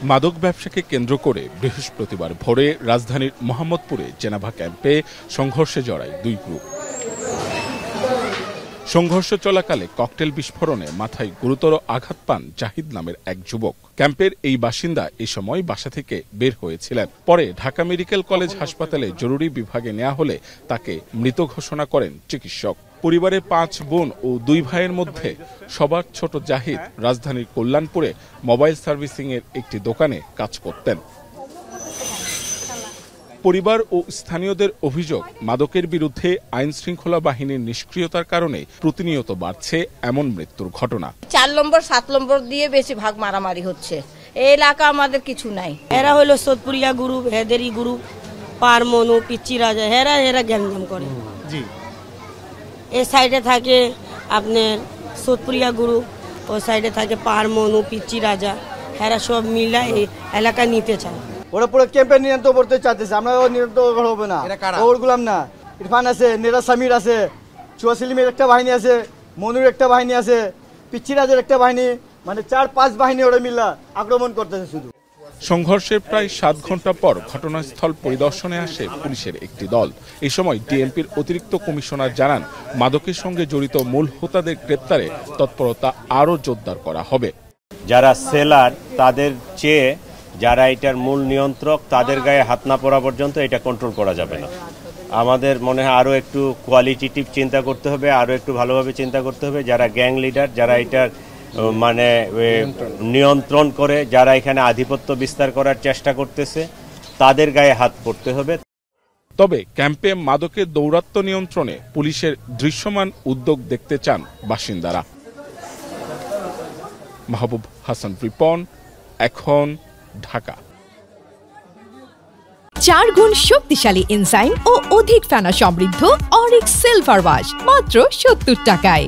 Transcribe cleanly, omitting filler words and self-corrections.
মাদক ব্যবসাকে কেন্দ্র করে বৃহস্পতিবার ভোরে রাজধানীর মোহাম্মদপুরে জেনেভা ক্যাম্পে সংঘর্ষে জড়ায় দুই গ্রুপ। সংঘর্ষ চলাকালে ককটেল বিস্ফোরণে মাথায় গুরুতর আঘাত পান জাহিদ নামের এক যুবক। ক্যাম্পের এই বাসিন্দা এই সময় বাসা থেকে বের হয়েছিলেন। পরে ঢাকা মেডিকেল কলেজ হাসপাতালে জরুরি বিভাগে নেওয়া হলে তাকে মৃত ঘোষণা করেন চিকিৎসক। পরিবারের 5 বোন ও 2 ভাইয়ের মধ্যে সবার ছোট জাহিদ রাজধানীর কল্যাণপুরে মোবাইল সার্ভিসিং এর একটি দোকানে কাজ করতেন। পরিবার ও স্থানীয়দের অভিযোগ, মাদকের বিরুদ্ধে আইন শৃঙ্খলা বাহিনীর নিষ্ক্রিয়তার কারণে প্রতিনিয়ত বাড়ছে এমন মৃত্যুর ঘটনা। 4 নম্বর 7 নম্বর দিয়ে বেশি ভাগ মারামারি হচ্ছে। এই এলাকা আমাদের কিছু নাই। এরা হলো সোদপুরিয়া গ্রুপ, হেদেরি গ্রুপ, পারমনু, পিচ্চি রাজা, এরা গ্যাঞ্জাম করে। জি, এই সাইডে থাকে আপনার সোদপুরিয়া গ্রুপ, ওই সাইডে থাকে পারমনু, পিচ্চি রাজা, এরা সব মিলা এই এলাকা নিতে চায়। ওরা পুরো ক্যাম্পে নিয়ন্ত্রণ করতে চাইতেছে, আমরা নিয়ন্ত্রণ হবে না। ওর গুলাম না, ইরফান আছে, নেরা সামির আছে, চুয়াসিলিমের একটা বাহিনী আছে, মনুর একটা বাহিনী আছে, পিচ্চি রাজের একটা বাহিনী, মানে 4-5 বাহিনী ওরা মিলা আক্রমণ করতেছে শুধু। সংঘর্ষের প্রায় 7 ঘন্টা পর ঘটনাস্থল পরিদর্শনে আসে পুলিশের একটি দল। এই সময় ডিএমপির অতিরিক্ত কমিশনার জানান, মাদকের সঙ্গে জড়িত মূল হোতাদের গ্রেপ্তারে তৎপরতা আরও জোরদার করা হবে। যারা সেলার তাদের চেয়ে যারা এটার মূল নিয়ন্ত্রক তাদের গায়ে হাত না পড়া পর্যন্ত এটা কন্ট্রোল করা যাবে না। আমাদের মনে হয় আরও একটু কোয়ালিটেটিভ চিন্তা করতে হবে, আরও একটু ভালোভাবে চিন্তা করতে হবে। যারা গ্যাং লিডার, যারা এটার মানে নিয়ন্ত্রণ করে, যারা এখানে আধিপত্য বিস্তার করার চেষ্টা করতেছে, তাদের গায়ে হাত পড়তে হবে। তবে ক্যাম্পে মাদকের দৌরাত্ম্য নিয়ন্ত্রণে পুলিশের দৃশ্যমান উদ্যোগ দেখতে চান বাসিন্দারা। মাহবুব হাসান রিপন, এখন, ঢাকা। 4 গুণ শক্তিশালী এনজাইম ও অধিক ফেনা সমৃদ্ধ অরিক সিলভার ওয়াশ মাত্র 70 টাকায়।